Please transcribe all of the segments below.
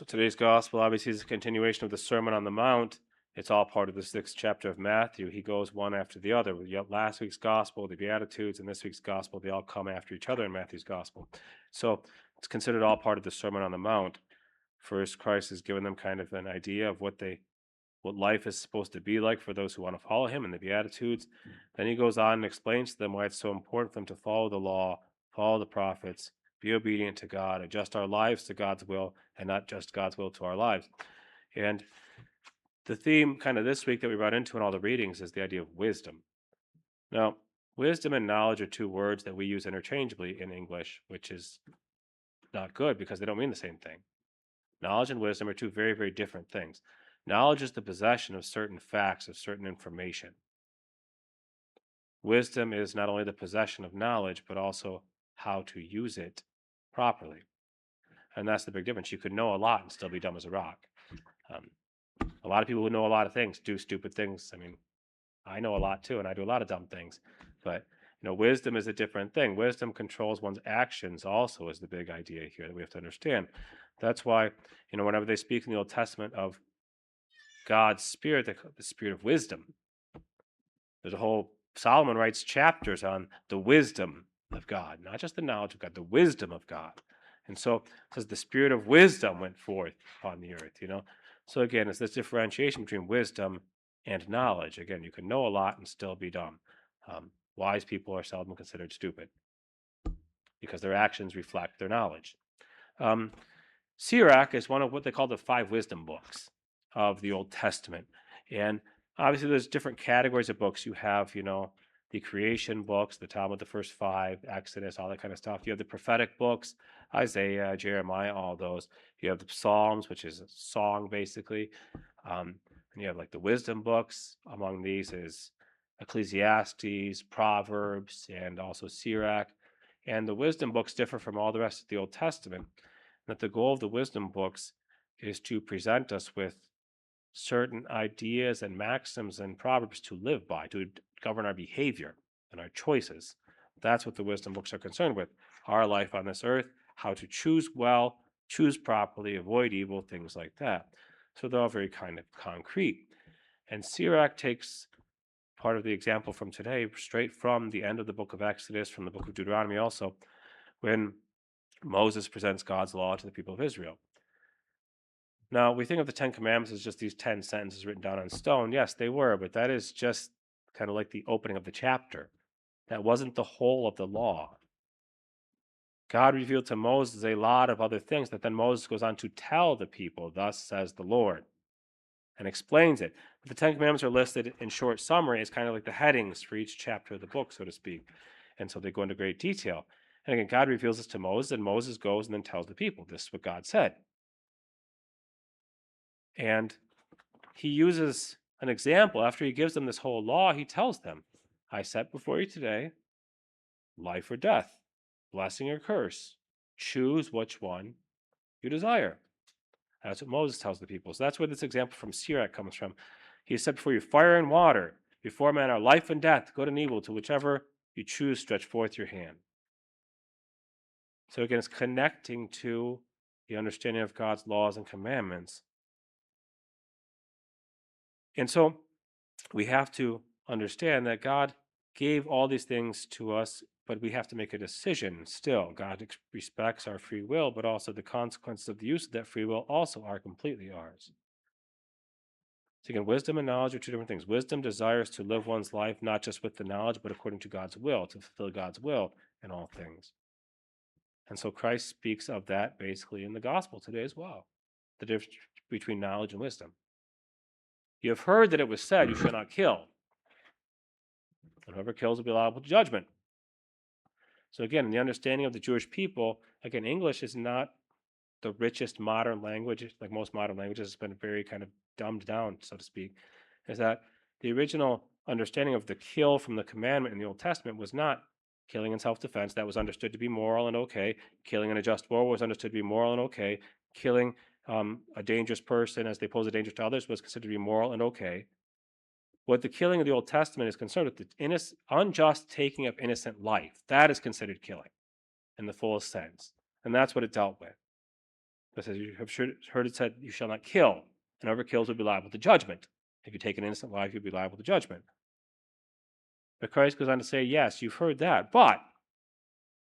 So today's gospel obviously is a continuation of the Sermon on the Mount. It's all part of the sixth chapter of Matthew. He goes one after the other. Last week's gospel, the Beatitudes, and this week's gospel, they all come after each other in Matthew's gospel. So it's considered all part of the Sermon on the Mount. First, Christ has given them kind of an idea of what life is supposed to be like for those who want to follow him in the Beatitudes. Then he goes on and explains to them why it's so important for them to follow the law, follow the prophets, be obedient to God, adjust our lives to God's will, and not just God's will to our lives. And the theme kind of this week that we brought into in all the readings is the idea of wisdom. Now, wisdom and knowledge are two words that we use interchangeably in English, which is not good because they don't mean the same thing. Knowledge and wisdom are two very, very different things. Knowledge is the possession of certain facts, of certain information. Wisdom is not only the possession of knowledge, but also how to use it properly. And that's the big difference. You could know a lot and still be dumb as a rock. Um, a lot of people who know a lot of things do stupid things. I mean, I know a lot too, and I do a lot of dumb things. But wisdom is a different thing. Wisdom controls one's actions. Also, is the big idea here that we have to understand. That's why whenever they speak in the Old Testament of God's Spirit, the Spirit of wisdom, there's a whole Solomon writes chapters on the wisdom of God, not just the knowledge of God, the wisdom of God. And so it says the spirit of wisdom went forth upon the earth. So again, it's this differentiation between wisdom and knowledge. Again, you can know a lot and still be dumb. Wise people are seldom considered stupid because their actions reflect their knowledge. Sirach is one of what they call the five wisdom books of the Old Testament. And obviously, there's different categories of books. You have, the creation books, the Talmud, the first five, Exodus, all that kind of stuff. You have the prophetic books, Isaiah, Jeremiah, all those. You have the Psalms, which is a song, basically. And you have like the wisdom books. Among these is Ecclesiastes, Proverbs, and also Sirach. And the wisdom books differ from all the rest of the Old Testament. That the goal of the wisdom books is to present us with certain ideas and maxims and proverbs to live by, to govern our behavior and our choices. That's what the wisdom books are concerned with. Our life on this earth, how to choose well, choose properly, avoid evil, things like that. So they're all very kind of concrete. And Sirach takes part of the example from today straight from the end of the book of Exodus, from the book of Deuteronomy also, when Moses presents God's law to the people of Israel. Now, we think of the Ten Commandments as just these 10 sentences written down on stone. Yes, they were, but that is just kind of like the opening of the chapter. That wasn't the whole of the law. God revealed to Moses a lot of other things that then Moses goes on to tell the people, thus says the Lord, and explains it. But the Ten Commandments are listed in short summary as kind of like the headings for each chapter of the book, so to speak. And so they go into great detail. And again, God reveals this to Moses, and Moses goes and then tells the people, this is what God said. And he uses an example. After he gives them this whole law, he tells them, I set before you today life or death, blessing or curse. Choose which one you desire. That's what Moses tells the people. So that's where this example from Sirach comes from. He set before you fire and water. Before man are life and death, good and evil. To whichever you choose, stretch forth your hand. So again, it's connecting to the understanding of God's laws and commandments. And so we have to understand that God gave all these things to us, but we have to make a decision still. God respects our free will, but also the consequences of the use of that free will also are completely ours. So again, wisdom and knowledge are two different things. Wisdom desires to live one's life not just with the knowledge, but according to God's will, to fulfill God's will in all things. And so Christ speaks of that basically in the gospel today as well, the difference between knowledge and wisdom. You have heard that it was said, you shall not kill. And whoever kills will be liable to judgment. So again, in the understanding of the Jewish people, again, English is not the richest modern language, like most modern languages. It's been very kind of dumbed down, so to speak. Is that the original understanding of the kill from the commandment in the Old Testament was not killing in self-defense. That was understood to be moral and okay. Killing in a just war was understood to be moral and okay. Killing a dangerous person as they pose a danger to others was considered to be moral and okay. What the killing of the Old Testament is concerned with, the unjust taking of innocent life, that is considered killing in the fullest sense. And that's what it dealt with. It says, you have heard it said, you shall not kill, and whoever kills will be liable to judgment. If you take an innocent life, you'll be liable to judgment. But Christ goes on to say, yes, you've heard that, but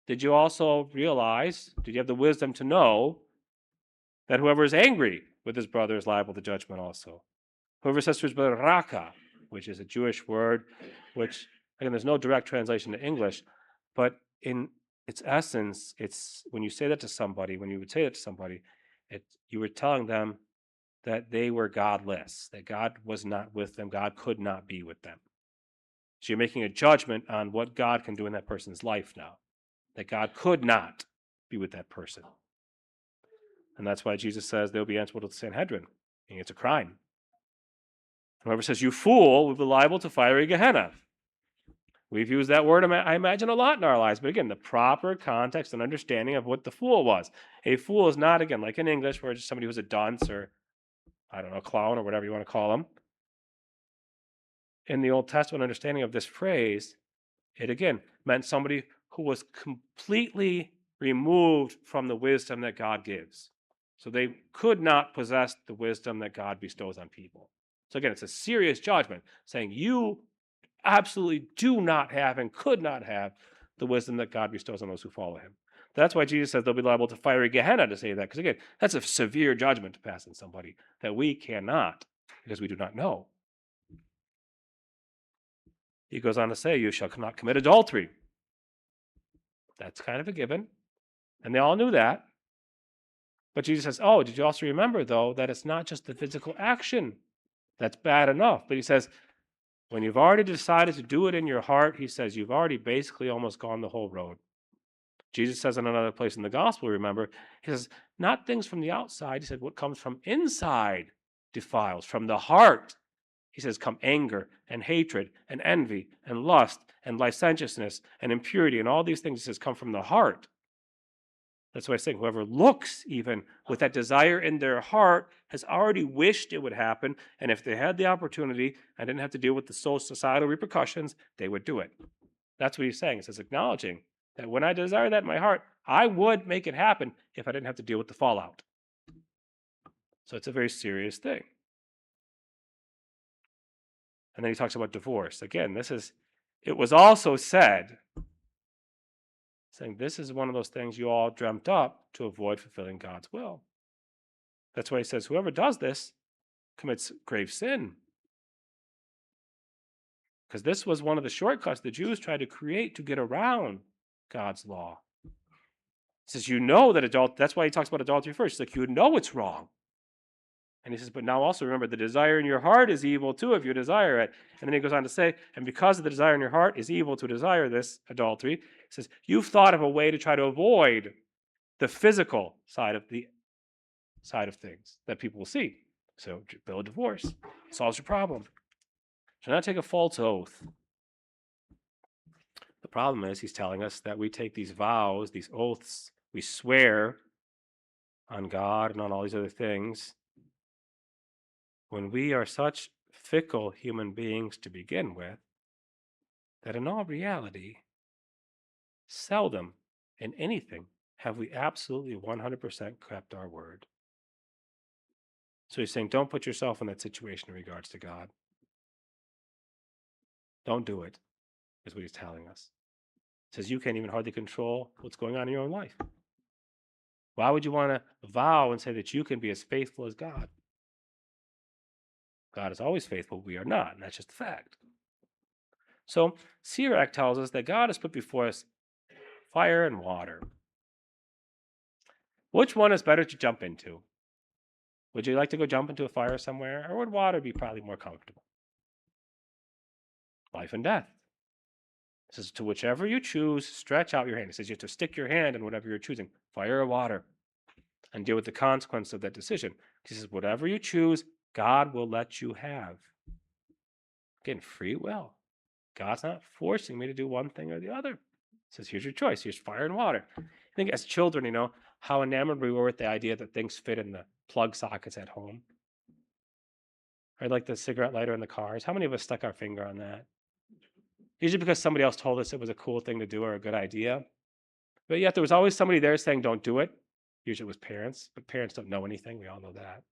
did you also realize, did you have the wisdom to know that whoever is angry with his brother is liable to judgment also? Whoever says to his brother, raka, which is a Jewish word, which, again, there's no direct translation to English, but in its essence, it's when you say that to somebody, when you would say that to somebody, you were telling them that they were godless, that God was not with them, God could not be with them. So you're making a judgment on what God can do in that person's life now, that God could not be with that person. And that's why Jesus says they'll be answerable to the Sanhedrin, and it's a crime. Whoever says, you fool, will be liable to fiery Gehenna. We've used that word, I imagine, a lot in our lives. But again, the proper context and understanding of what the fool was. A fool is not, again, like in English, where it's just somebody who's a dunce or, I don't know, a clown or whatever you want to call them. In the Old Testament understanding of this phrase, it again meant somebody who was completely removed from the wisdom that God gives. So they could not possess the wisdom that God bestows on people. So again, it's a serious judgment saying you absolutely do not have and could not have the wisdom that God bestows on those who follow him. That's why Jesus says they'll be liable to fiery Gehenna to say that, because again, that's a severe judgment to pass on somebody that we cannot, because we do not know. He goes on to say, you shall not commit adultery. That's kind of a given. And they all knew that. But Jesus says, oh, did you also remember, though, that it's not just the physical action that's bad enough? But he says, when you've already decided to do it in your heart, he says, you've already basically almost gone the whole road. Jesus says in another place in the gospel, remember, he says, not things from the outside. He said, what comes from inside defiles. From the heart, he says, come anger and hatred and envy and lust and licentiousness and impurity and all these things, he says, come from the heart. That's why I say whoever looks even with that desire in their heart has already wished it would happen. And if they had the opportunity and didn't have to deal with the societal repercussions, they would do it. That's what he's saying. It says acknowledging that when I desire that in my heart, I would make it happen if I didn't have to deal with the fallout. So it's a very serious thing. And then he talks about divorce. Again, it was also said, saying this is one of those things you all dreamt up to avoid fulfilling God's will. That's why he says whoever does this commits grave sin. Because this was one of the shortcuts the Jews tried to create to get around God's law. He says, you know that that's why he talks about adultery first. He's like, you know it's wrong. And he says, but now also remember, the desire in your heart is evil too if you desire it. And then he goes on to say, and because of the desire in your heart is evil to desire this adultery, he says, you've thought of a way to try to avoid the physical side of things that people will see. So bill a divorce. Solves your problem. Do not take a false oath. The problem is he's telling us that we take these vows, these oaths, we swear on God and on all these other things when we are such fickle human beings to begin with, that in all reality, seldom in anything have we absolutely 100% kept our word. So he's saying, don't put yourself in that situation in regards to God. Don't do it, is what he's telling us. He says you can't even hardly control what's going on in your own life. Why would you want to vow and say that you can be as faithful as God? God is always faithful. We are not, and that's just a fact. So Sirach tells us that God has put before us fire and water. Which one is better to jump into? Would you like to go jump into a fire somewhere, or would water be probably more comfortable? Life and death. It says, to whichever you choose, stretch out your hand. It says you have to stick your hand in whatever you're choosing, fire or water, and deal with the consequence of that decision. He says, whatever you choose, God will let you have. Again, free will. God's not forcing me to do one thing or the other. He says, here's your choice. Here's fire and water. I think as children, how enamored we were with the idea that things fit in the plug sockets at home. Or like the cigarette lighter in the cars. How many of us stuck our finger on that? Usually because somebody else told us it was a cool thing to do or a good idea. But yet there was always somebody there saying, don't do it. Usually it was parents, but parents don't know anything. We all know that.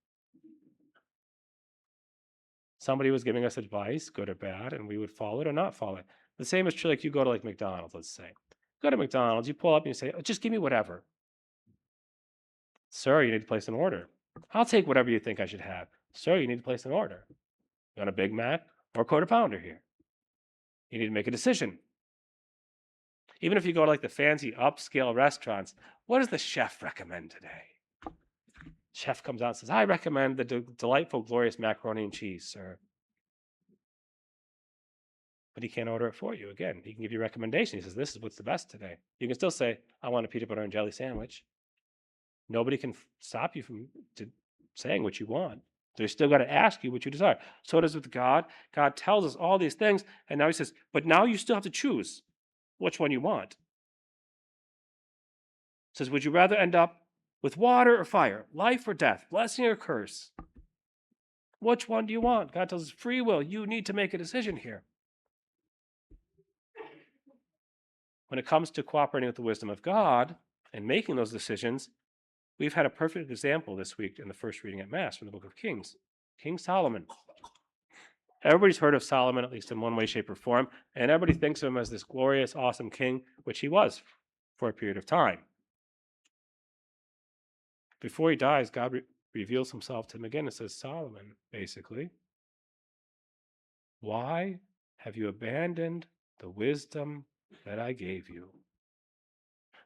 Somebody was giving us advice, good or bad, and we would follow it or not follow it. The same is true like you go to like McDonald's, let's say. Go to McDonald's, you pull up and you say, "Oh, just give me whatever." Sir, you need to place an order. I'll take whatever you think I should have. Sir, you need to place an order. You want a Big Mac or a quarter pounder here? You need to make a decision. Even if you go to like the fancy upscale restaurants, what does the chef recommend today? Chef comes out and says, I recommend the delightful, glorious macaroni and cheese, sir. But he can't order it for you. Again, he can give you a recommendation. He says, this is what's the best today. You can still say, I want a peanut butter and jelly sandwich. Nobody can stop you from saying what you want. They're still got to ask you what you desire. So it is with God. God tells us all these things, and now he says, but now you still have to choose which one you want. He says, would you rather end up with water or fire, life or death, blessing or curse? Which one do you want? God tells us free will. You need to make a decision here. When it comes to cooperating with the wisdom of God and making those decisions, we've had a perfect example this week in the first reading at Mass from the book of Kings. King Solomon. Everybody's heard of Solomon, at least in one way, shape, or form, and everybody thinks of him as this glorious, awesome king, which he was for a period of time. Before he dies, God reveals himself to him again and says, Solomon, basically, why have you abandoned the wisdom that I gave you?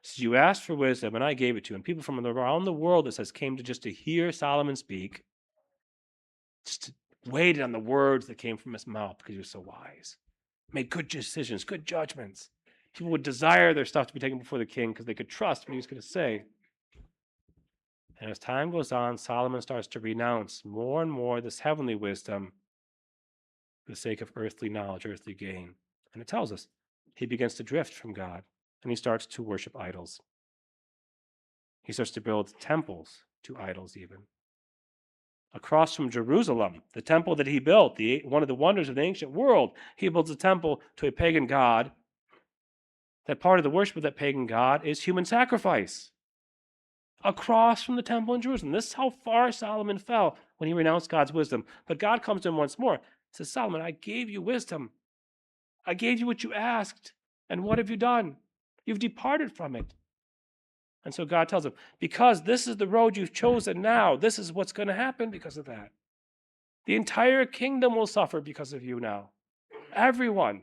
So you asked for wisdom, and I gave it to you. And people from around the world, it says, came to hear Solomon speak, just waited on the words that came from his mouth because he was so wise. Made good decisions, good judgments. People would desire their stuff to be taken before the king because they could trust what he was going to say. And as time goes on, Solomon starts to renounce more and more this heavenly wisdom for the sake of earthly knowledge, earthly gain. And it tells us he begins to drift from God, and he starts to worship idols. He starts to build temples to idols even. Across from Jerusalem, the temple that he built, one of the wonders of the ancient world, he builds a temple to a pagan god. That part of the worship of that pagan god is human sacrifice. Across from the temple in Jerusalem. This is how far Solomon fell when he renounced God's wisdom. But God comes to him once more. He says, Solomon, I gave you wisdom. I gave you what you asked. And what have you done? You've departed from it. And so God tells him, because this is the road you've chosen now, this is what's going to happen because of that. The entire kingdom will suffer because of you now. Everyone.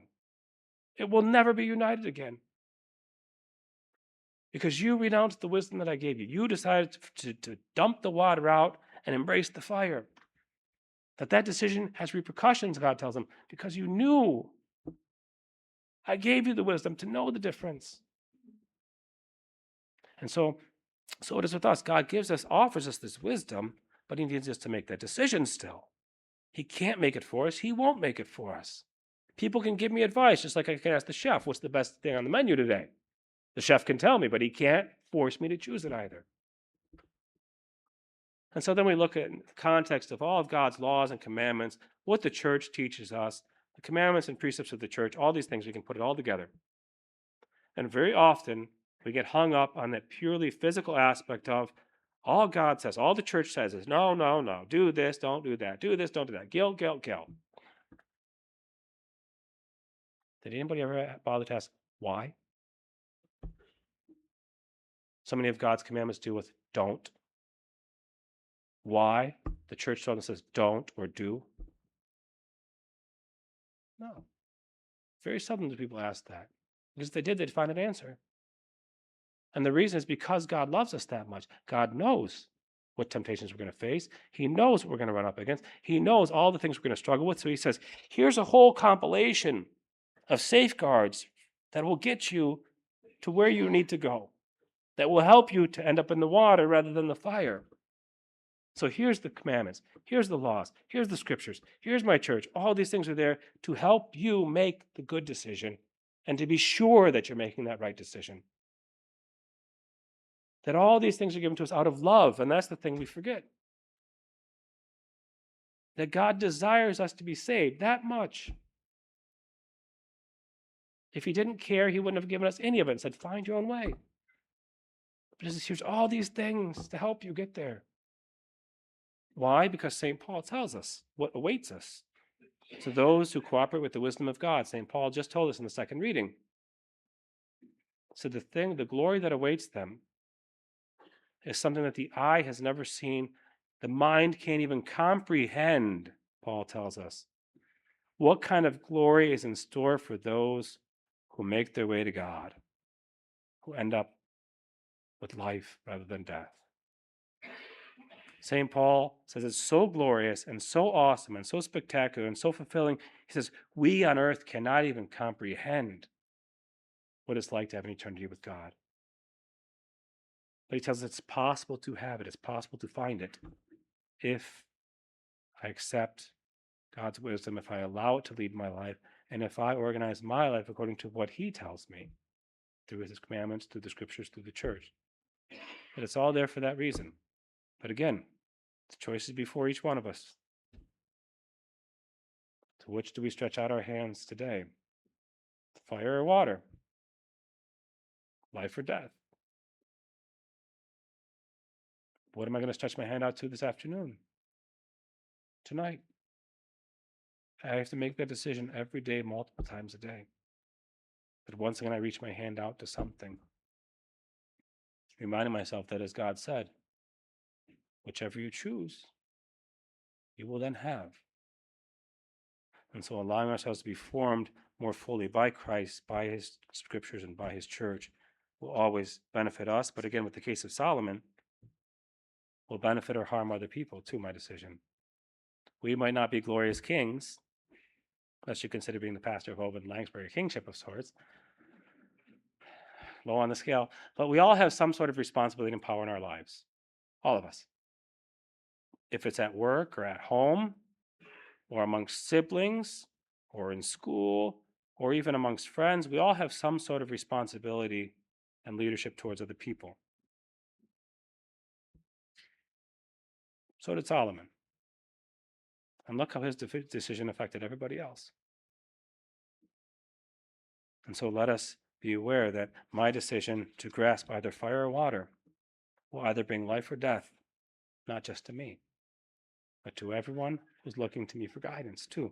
It will never be united again. Because you renounced the wisdom that I gave you. You decided to dump the water out and embrace the fire. That decision has repercussions, God tells him, because you knew. I gave you the wisdom to know the difference. And so it is with us. God offers us this wisdom, but he needs us to make that decision still. He can't make it for us. He won't make it for us. People can give me advice, just like I can ask the chef, what's the best thing on the menu today? The chef can tell me, but he can't force me to choose it either. And so then we look at the context of all of God's laws and commandments, what the church teaches us, the commandments and precepts of the church, all these things, we can put it all together. And very often, we get hung up on that purely physical aspect of all God says, all the church says is, no, do this, don't do that, do this, don't do that, guilt. Did anybody ever bother to ask why? So many of God's commandments deal with don't. Why? The church seldom says don't or do. No. Very seldom do people ask that. Because if they did, they'd find an answer. And the reason is because God loves us that much. God knows what temptations we're going to face. He knows what we're going to run up against. He knows all the things we're going to struggle with. So he says, here's a whole compilation of safeguards that will get you to where you need to go, that will help you to end up in the water rather than the fire. So here's the commandments, here's the laws, here's the scriptures, here's my church. All these things are there to help you make the good decision and to be sure that you're making that right decision. That all these things are given to us out of love, and that's the thing we forget. That God desires us to be saved that much. If he didn't care, he wouldn't have given us any of it and said, find your own way. Here's all these things to help you get there. Why? Because St. Paul tells us what awaits us. So those who cooperate with the wisdom of God, St. Paul just told us in the second reading. So the glory that awaits them is something that the eye has never seen, the mind can't even comprehend, Paul tells us. What kind of glory is in store for those who make their way to God, who end up with life rather than death? St. Paul says it's so glorious and so awesome and so spectacular and so fulfilling. He says, we on earth cannot even comprehend what it's like to have an eternity with God. But he tells us it's possible to have it, it's possible to find it if I accept God's wisdom, if I allow it to lead my life, and if I organize my life according to what he tells me through his commandments, through the scriptures, through the church. But it's all there for that reason. But again, the choice is before each one of us. To which do we stretch out our hands today? Fire or water? Life or death? What am I going to stretch my hand out to this afternoon? Tonight? I have to make that decision every day, multiple times a day. But once again, I reach my hand out to something, reminding myself that, as God said, whichever you choose, you will then have. And so allowing ourselves to be formed more fully by Christ, by his scriptures, and by his church will always benefit us. But again, with the case of Solomon, will benefit or harm other people too, my decision. We might not be glorious kings, unless you consider being the pastor of Oban Langsbury a kingship of sorts, low on the scale, but we all have some sort of responsibility and power in our lives. All of us. If it's at work or at home, or amongst siblings, or in school, or even amongst friends, we all have some sort of responsibility and leadership towards other people. So did Solomon. And look how his decision affected everybody else. And so let us be aware that my decision to grasp either fire or water will either bring life or death, not just to me, but to everyone who's looking to me for guidance too.